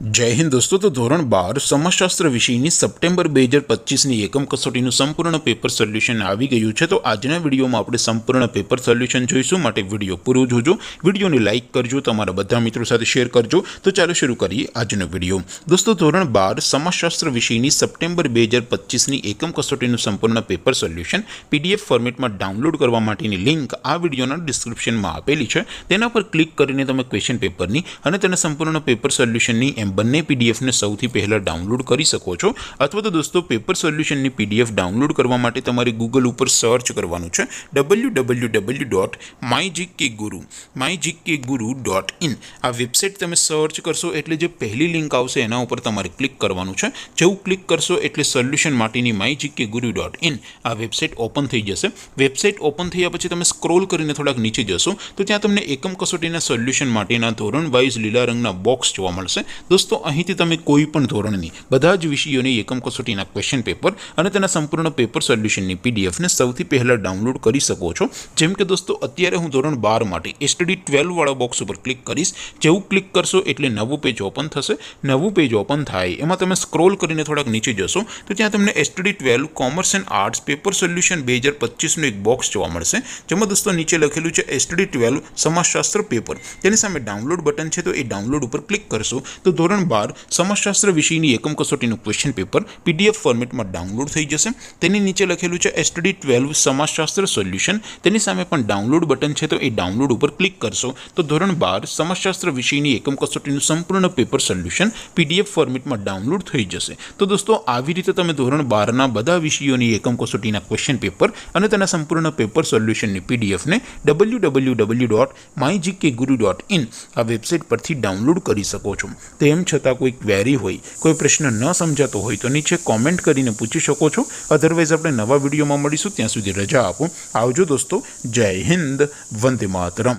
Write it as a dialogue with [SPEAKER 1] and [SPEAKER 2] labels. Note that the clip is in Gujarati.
[SPEAKER 1] जय हिंद दोस्तों। तो धोरण 12 समाजशास्त्र विषयની સપ્ટેમ્બર 2025ની એકમ કસોટીનું સંપૂર્ણ પેપર સોલ્યુશન આવી ગયું છે। તો આજના વિડીયોમાં આપણે સંપૂર્ણ પેપર સોલ્યુશન જોઈશું, માટે વિડીયો પૂરો જોજો, વિડીયોને લાઇક કરજો, તમારા બધા મિત્રો સાથે શેર કરજો। તો ચાલો શરૂ કરીએ આજનો વિડીયો। દોસ્તો, ધોરણ 12 સમાજશાસ્ત્ર વિષયની સપ્ટેમ્બર 2025ની એકમ કસોટીનું સંપૂર્ણ પેપર સોલ્યુશન પીડીએફ ફોર્મેટમાં ડાઉનલોડ કરવા માટેની લિંક આ વિડીયોના ડિસ્ક્રિપ્શનમાં આપેલી છે। તેના પર ક્લિક કરીને તમે ક્વેશ્ચન પેપરની અને તેના સંપૂર્ણ પેપર સોલ્યુશનની બંને પીડીએફને સૌથી પહેલાં ડાઉનલોડ કરી શકો છો। અથવા તો દોસ્તો, પેપર સોલ્યુશનની પીડીએફ ડાઉનલોડ કરવા માટે તમારે ગૂગલ ઉપર સર્ચ કરવાનું છે www.mygkguru.in। આ વેબસાઇટ તમે સર્ચ કરશો એટલે જે પહેલી લિંક આવશે એના ઉપર તમારે ક્લિક કરવાનું છે। જેવું ક્લિક કરશો એટલે સોલ્યુશન માટેની mygkguru.in આ વેબસાઇટ ઓપન થઈ જશે। વેબસાઇટ ઓપન થયા પછી તમે સ્ક્રોલ કરીને થોડાક નીચે જશો તો ત્યાં તમને એકમ કસોટીના સોલ્યુશન માટેના ધોરણ વાઇઝ લીલા રંગના બોક્સ જોવા મળશે। દોસ્તો, અહીંથી તમે કોઈ પણ ધોરણની બધા જ વિષયોની એકમ કસોટીના ક્વેશ્ચન પેપર અને તેના સંપૂર્ણ પેપર સોલ્યુશનની પીડીએફને સૌથી પહેલાં ડાઉનલોડ કરી શકો છો। જેમ કે દોસ્તો, અત્યારે હું ધોરણ 12 માટે એસટીડી 12 વાળા બોક્સ ઉપર ક્લિક કરીશ। જેવું ક્લિક કરશો એટલે નવું પેજ ઓપન થશે। નવું પેજ ઓપન થાય એમાં તમે સ્ક્રોલ કરીને થોડાક નીચે જશો તો ત્યાં તમને STD 12 commerce and arts paper solution 2025નું એક બોક્સ જોવા મળશે, જેમાં દોસ્તો નીચે લખેલું છે એસટીડી 12 સમાજશાસ્ત્ર પેપર। તેની સામે ડાઉનલોડ બટન છે, તો એ ડાઉનલોડ ઉપર ક્લિક કરશો તો ધોરણ 12 સમાજશાસ્ત્ર વિષયની એકમ કસોટીનું ક્વેશ્ચન પેપર પીડીએફ ફોર્મેટમાં ડાઉનલોડ થઈ જશે। તેની નીચે લખેલું છે એસટીડી 12 સમાજશાસ્ત્ર સોલ્યુશન, તેની સામે પણ ડાઉનલોડ બટન છે, તો એ ડાઉનલોડ ઉપર ક્લિક કરશો તો ધોરણ 12 સમાજશાસ્ત્ર વિષયની એકમ કસોટીનું સંપૂર્ણ પેપર સોલ્યુશન પીડીએફ ફોર્મેટમાં ડાઉનલોડ થઈ જશે। તો દોસ્તો, આવી રીતે તમે ધોરણ 12ના બધા વિષયોની એકમ કસોટીના ક્વેશ્ચન પેપર અને તેના સંપૂર્ણ પેપર સોલ્યુશનની પીડીએફને www.mygkguru.in આ વેબસાઇટ પરથી ડાઉનલોડ કરી શકો છો। તેમ છતાં કોઈ ક્વેરી હોય, કોઈ પ્રશ્ન ન સમજાતો હોય તો નીચે કોમેન્ટ કરીને પૂછી શકો છો। અધરવાઇઝ આપણે નવા વિડીયોમાં મળીશું, ત્યાં સુધી રજા આપો। આવજો દોસ્તો, જય હિન્દ, વંદે માતરમ।